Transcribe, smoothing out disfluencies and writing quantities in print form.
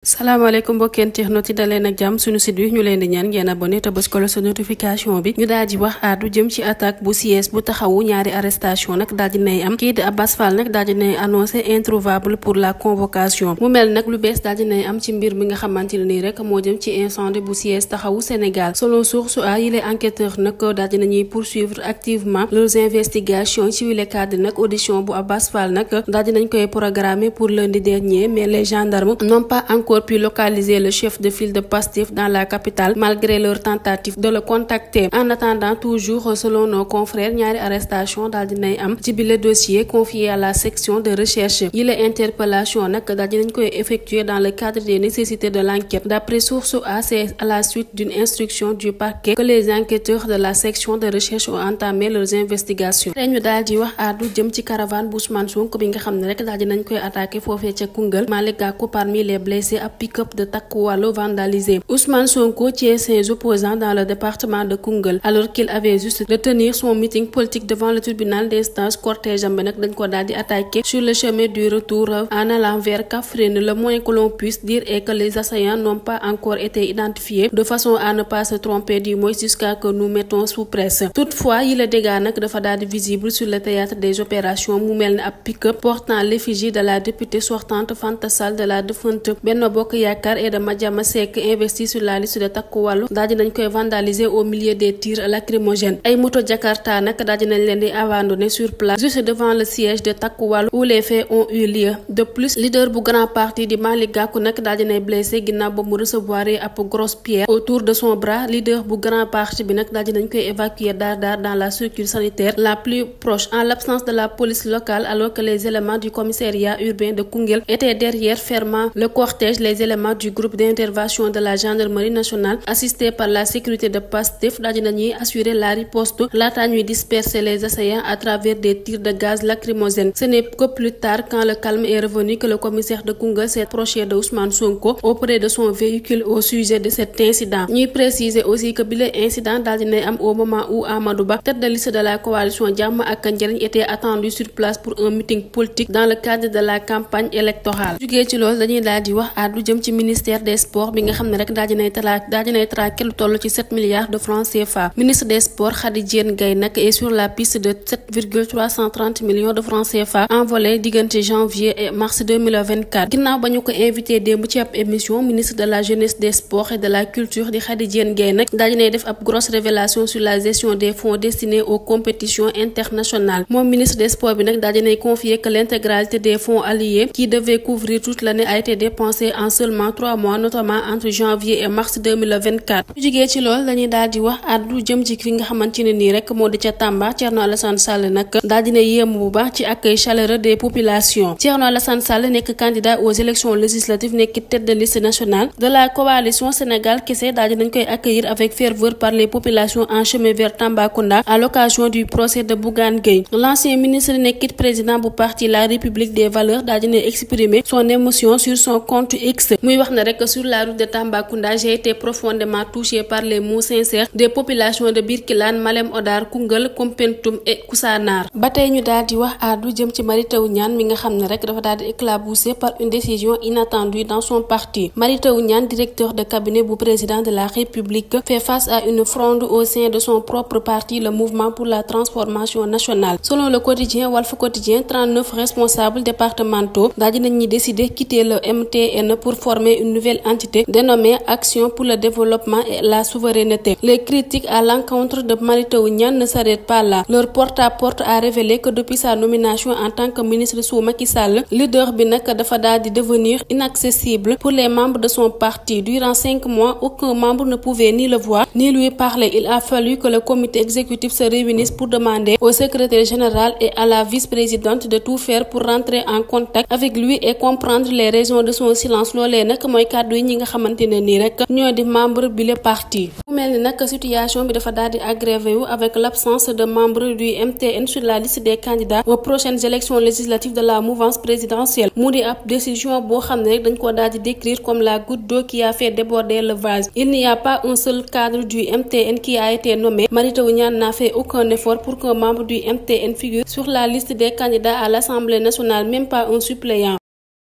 salaamaaleykum mbokki internautes yi daleen ak jàmm suñu site bi ñu leen di ñaan ngeen abonné te bës ko sa notification bi ñu daal di wax aadu jëm ci attaque bu siège bu taxawu ñaari arrestation nag daal di nay am kii di Abass Fall nag daal di nay annoncé introuvable pour la convocation mu mel nag lu bees daal di nay am ci mbir mi nga xamante ne nii rek moo jëm ci incendie bu siège taxawu Sénégal selon source a yi les enquêteurs nag daal di nañuy poursuivre activement leurs investigations ci wile cadre nag audition bu Abass Fall nag daal di nañ koy programmer pour lundi dernier mais les gendarmes n'ont pas encore pu localiser le chef de file de Pastef dans la capitale malgré leur tentative de le contacter. En attendant, toujours selon nos confrères, ñaari arrestation daal dinay am ci bile dossier confié à la section de recherche yi la interpellation nag daal dinañ koy effectuer dans le cadre des nécessités de l'enquête. D'après source A, c'est à la suite d'une instruction du parquet que les enquêteurs de la section de recherche ont entamé leurs investigations. ñu daal di wax àddu jëm ci caravane bu Ousmane Sonko bi nga xam ne rek daal dinañ koy attaqué foofee ca Koungheul. Malick Gakou parmi les blessés ab pick-up de Takku Wallu vandalisé. Ousmane Sonko tient ses opposants dans le département de Koungheul alors qu'il avait juste de tenir son meeting politique devant le tribunal d'instance. Cortège am bi nag dañ ko daal di attaqué sur le chemin du retour en allant vers Kaffrine. Le moins que l'on puisse dire est que les assaillants n'ont pas encore été identifiés de façon à ne pas se tromper du moins jusqu'à que nous mettons sous presse. Toutefois yi la dégâts nag dafa daal di visible sur le théâtre des opérations mu mel ne ab pick-up portant l'effigie de la députée sortante Fanta Sall de la défunte Benno Bokk Yaakaar et de Madiama Seck investi sur la liste de Takku Wallu daal dinañ koy vandaliser au milieu des tirs lacrymogènes. Ay moto Jakarta nag daal dinañ leen di abandonner sur place juste devant le siège de Takku Wallu où les faits ont eu lieu. De plus leader bu grand parti di Malick Gakou nag daal dinay blessé ginnaaw ba mu recevoir ab grosse pierre autour de son bras. Leader bu grand parti bi nag daal dinañ koy évacuer daar dans la structure sanitaire la plus proche en l'absence de la police locale alors que les éléments du commissariat urbain de Koungheul étaient derrière fermant le cortège. Les éléments du groupe d'intervention de la gendarmerie nationale assistés par la sécurité de Pastef daal dinañuy assurer la riposte laata ñuy disperser les assaillants à travers des tirs de gaz lacrymogène. Ce n'est que plus tard quand le calme est revenu que le commissaire de Koungheul s'est approché de Ousmane Sonko auprès de son véhicule au sujet de cet incident. Ñuy préciser aussi que bile incident daal dinay am au moment où Amadou Ba, tête de liste de la coalition Jàmm ak Njariñ, était attendu sur place pour un meeting politique dans le cadre de la campagne électorale. Jugee ci loolu dañuy daal di wax àddu jëm ci ministère des sports bi nga xam ne rek daal dinay traqué lu toll ci 7 milliards de francs CFA. Ministre des sports Khady Diène Gaye nag est sur la piste de 7,330 millions de francs CFA envolés diggante janvier et mars 2024. Ginnaaw ba ñu ko invité démb ci ab émission, ministre de la jeunesse des sports et de la culture di Khady Diène Gaye nag daal dinay def ab grosse révélation sur la gestion des fonds destinés aux compétitions internationales. Moom ministre des sports bi nag daal dinay confier que l'intégralité des fonds alloués qui devaient couvrir toute l'année a été dépensée en seulement 3 mois, notamment entre janvier et mars 2024. bu jugee ci loolu dañuy daal di wax àddu jëm ci fi nga xamante ne nii rek moo di ca Tamba. Thierno Alassane Sall nag daal dina yéem bu baax ci accueil chaleureux des populations. Thierno Alassane Sall nekk candidat aux élections législatives nekk tête de liste nationale de la coalition Sénégal Kessé daal dinañ koy accueillir avec ferveur par les populations en chemin vers Tambacounda à l'occasion du procès de Bougane Gueye. L'ancien ministre nekkit président bu parti La République des Valeurs daal dina exprimer son émotion sur son compte X. Muy wax na rek sur la route de Tambacounda, j'ai été profondément touché par les mots sincères des populations de Birkilane, Malem Hodar, Koungheul, Koumpentoum et Koussanar. Ba tey ñu daal di wax àddu jëm ci Mary Teuw Niane mi nga xam ne rek dafa daal di éclaboussé par une décision inattendue dans son parti. Mary Teuw Niane, directeur de cabinet bu président de la République, fait face à une fronde au sein de son propre parti, le Mouvement pour la transformation nationale. Selon le quotidien Walf Quotidien, 39 responsables départementaux daal di nañu décider quitter le MTN pour former une nouvelle entité dénommée Action pour le développement et la souveraineté. Les critiques à l'encontre de Mary Teuw Niane ne s'arrêtent pas là. Leur porte-à-porte a révélé que depuis sa nomination en tant que ministre sous Macky Sall, leader bi nag dafa daal di devenir inaccessible pour les membres de son parti. Durant 5 mois, aucun membre ne pouvait ni le voir ni lui parler. Il a fallu que le comité exécutif se réunisse pour demander au secrétaire général et à la vice-présidente de tout faire pour rentrer en contact avec lui et comprendre les raisons de son silence. Loolee nag mooy kàddu yi ñi nga xamante ne nii rek ñoo di membre bi le parti. Mu mel ni nag situation bi dafa daal di aggravé wu avec l'absence de membres du MTN sur la liste des candidats aux prochaines élections législatives de la mouvance présidentielle. Mu di ab décision boo xam ne rek dañ ko daal di décrire comme la goutte d'eau qui a fait déborder le vase. Il n'y a pas un seul cadre du MTN qui a été nommé. Mary Teuw Niane n'a fait aucun effort pour qu'un membre du MTN figure sur la liste des candidats à l'Assemblée nationale, même pas un suppléant.